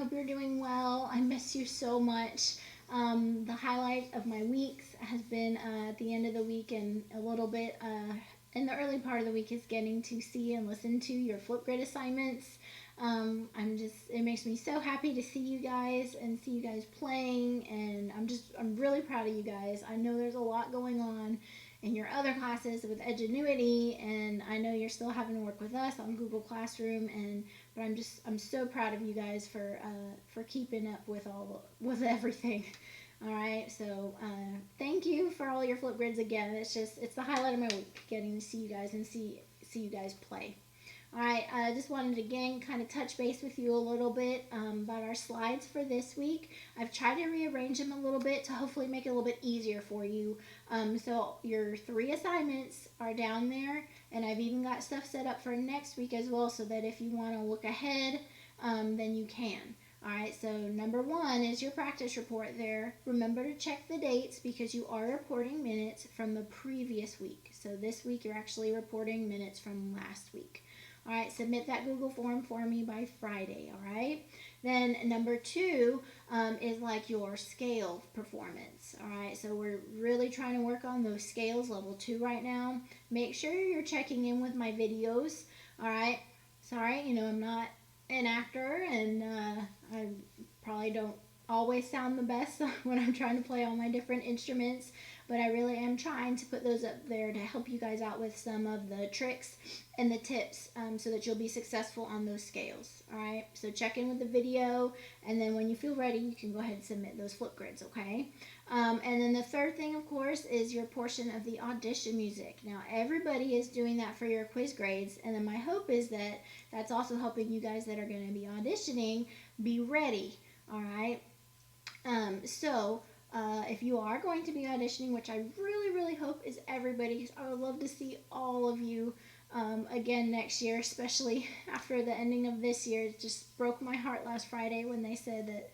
hope you're doing well. I miss you so much. The highlight of my weeks has been at the end of the week and a little bit in the early part of the week is getting to see and listen to your Flipgrid assignments. It makes me so happy to see you guys and see you guys playing, and I'm really proud of you guys. I know there's a lot going on in your other classes with Edgenuity, and I know you're still having to work with us on Google Classroom, but I'm so proud of you guys for keeping up with everything. All right, so thank you for all your Flipgrids again. It's the highlight of my week getting to see you guys and see you guys play. All right, I just wanted to again kind of touch base with you a little bit about our slides for this week. I've tried to rearrange them a little bit to hopefully make it a little bit easier for you. So your 3 assignments are down there, and I've even got stuff set up for next week as well, so that if you want to look ahead, then you can. All right, so number 1 is your practice report there. Remember to check the dates because you are reporting minutes from the previous week. So this week you're actually reporting minutes from last week. All right, submit that Google form for me by Friday, all right? Then number 2 is like your scale performance, all right? So we're really trying to work on those scales, level 2 right now. Make sure you're checking in with my videos, all right? Sorry, I'm not an actor, and I probably don't always sound the best when I'm trying to play all my different instruments, but I really am trying to put those up there to help you guys out with some of the tricks and the tips so that you'll be successful on those scales. All right, so check in with the video, and then when you feel ready, you can go ahead and submit those Flipgrids, okay? And then the third thing, of course, is your portion of the audition music. Now, everybody is doing that for your quiz grades, and then my hope is that that's also helping you guys that are going to be auditioning be ready, all right? If you are going to be auditioning, which I really, really hope is everybody, because I would love to see all of you again next year, especially after the ending of this year. It just broke my heart last Friday when they said that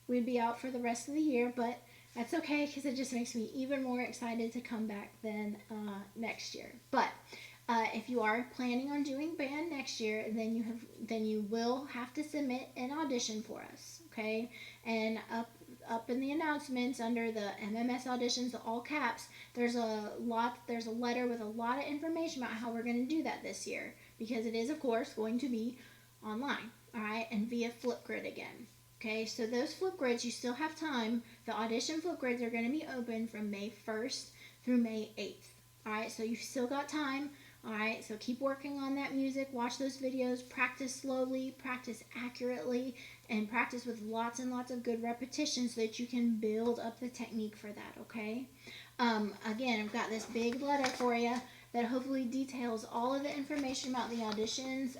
we'd be out for the rest of the year, but that's okay because it just makes me even more excited to come back than next year. But if you are planning on doing band next year, then you will have to submit an audition for us, okay? And up in the announcements under the MMS auditions, the all caps, there's a letter with a lot of information about how we're going to do that this year, because it is, of course, going to be online, all right, and via Flipgrid again. Okay, so those Flipgrids, you still have time. The audition Flipgrids are going to be open from May 1st through May 8th. All right, so you've still got time. All right, so keep working on that music. Watch those videos. Practice slowly, practice accurately, and practice with lots and lots of good repetitions so that you can build up the technique for that, okay? Again, I've got this big letter for you that hopefully details all of the information about the auditions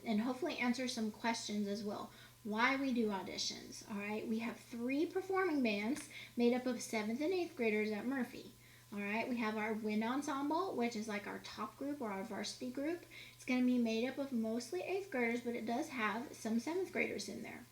and hopefully answers some questions as well. Why we do auditions, all right? We have 3 performing bands made up of 7th and 8th graders at Murphy. All right, we have our wind ensemble, which is like our top group or our varsity group. It's going to be made up of mostly 8th graders, but it does have some 7th graders in there.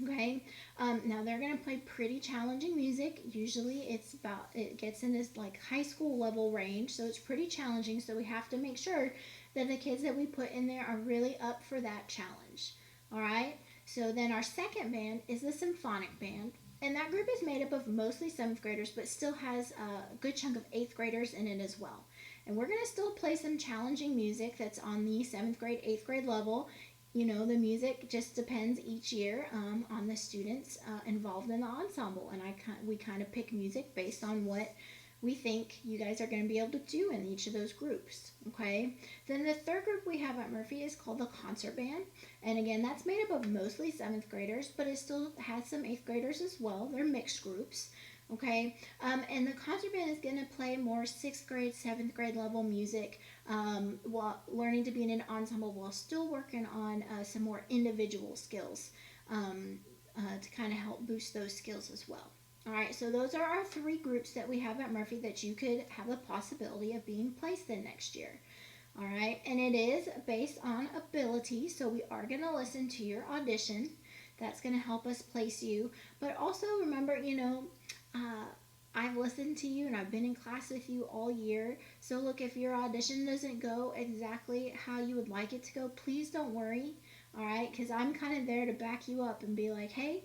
Okay, now they're going to play pretty challenging music. Usually it gets in this like high school level range, so it's pretty challenging. So we have to make sure that the kids that we put in there are really up for that challenge. All right, so then our second band is the symphonic band. And that group is made up of mostly 7th graders, but still has a good chunk of 8th graders in it as well. And we're going to still play some challenging music that's on the 7th grade, 8th grade level. The music just depends each year on the students involved in the ensemble. And we kind of pick music based on what we think you guys are going to be able to do in each of those groups, okay? Then the third group we have at Murphy is called the concert band. And again, that's made up of mostly 7th graders, but it still has some 8th graders as well. They're mixed groups, okay? And the concert band is going to play more 6th grade, 7th grade level music while learning to be in an ensemble while still working on some more individual skills to kind of help boost those skills as well. All right, so those are our 3 groups that we have at Murphy that you could have the possibility of being placed in next year. All right, and it is based on ability, so we are going to listen to your audition. That's going to help us place you. But also remember, I've listened to you and I've been in class with you all year. So look, if your audition doesn't go exactly how you would like it to go, please don't worry. all right? Because I'm kind of there to back you up and be like, hey,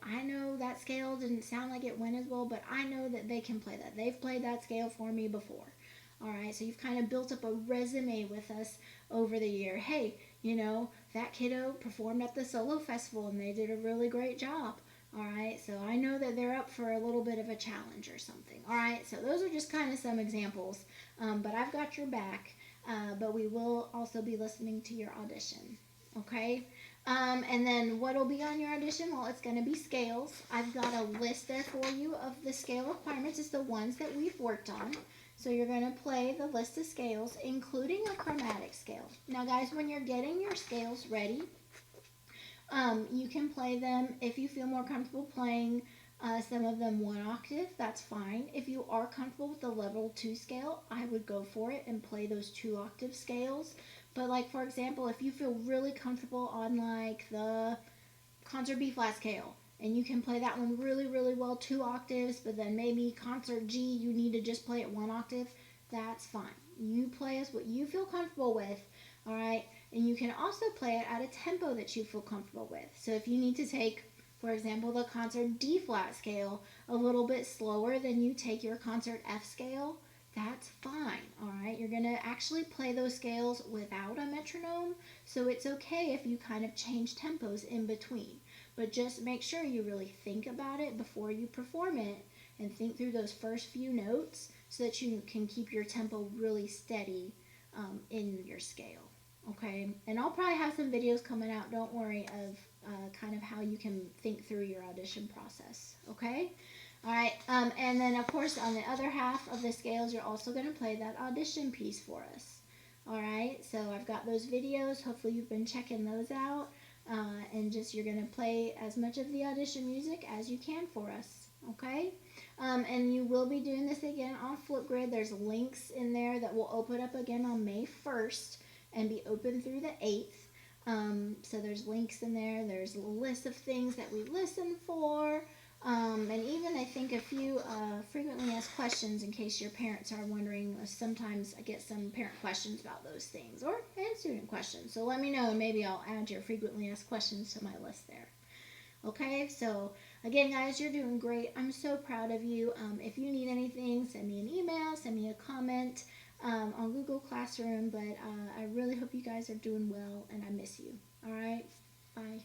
I know that scale didn't sound like it went as well, but I know that they can play that. They've played that scale for me before. All right, so you've kind of built up a resume with us over the year. Hey, that kiddo performed at the solo festival and they did a really great job. All right, so I know that they're up for a little bit of a challenge or something. All right, so those are just kind of some examples, but I've got your back. But we will also be listening to your audition. Okay, and then what will be on your audition? Well, it's going to be scales. I've got a list there for you of the scale requirements. It's the ones that we've worked on. So you're going to play the list of scales, including a chromatic scale. Now, guys, when you're getting your scales ready, you can play them if you feel more comfortable playing some of them one octave. That's fine. If you are comfortable with the level 2 scale, I would go for it and play those 2 octave scales. But like, for example, if you feel really comfortable on like the concert B flat scale, and you can play that one really, really well, 2 octaves, but then maybe concert G, you need to just play it 1 octave, that's fine. You play as what you feel comfortable with, all right? And you can also play it at a tempo that you feel comfortable with. So if you need to take, for example, the concert D flat scale a little bit slower than you take your concert F scale, that's fine, all right? You're gonna actually play those scales without a metronome, so it's okay if you kind of change tempos in between. But just make sure you really think about it before you perform it and think through those first few notes so that you can keep your tempo really steady in your scale. Okay, and I'll probably have some videos coming out, don't worry, of kind of how you can think through your audition process. Okay, all right, and then of course on the other half of the scales, you're also going to play that audition piece for us. All right, so I've got those videos. Hopefully you've been checking those out. And just you're going to play as much of the audition music as you can for us, okay? And you will be doing this again on Flipgrid. There's links in there that will open up again on May 1st and be open through the 8th. So there's links in there. There's a list of things that we listen for. And even I think a few frequently asked questions in case your parents are wondering. Sometimes I get some parent questions about those things and student questions. So let me know and maybe I'll add your frequently asked questions to my list there. Okay, so again, guys, you're doing great. I'm so proud of you. If you need anything, send me an email, send me a comment on Google Classroom. But I really hope you guys are doing well and I miss you. All right, bye.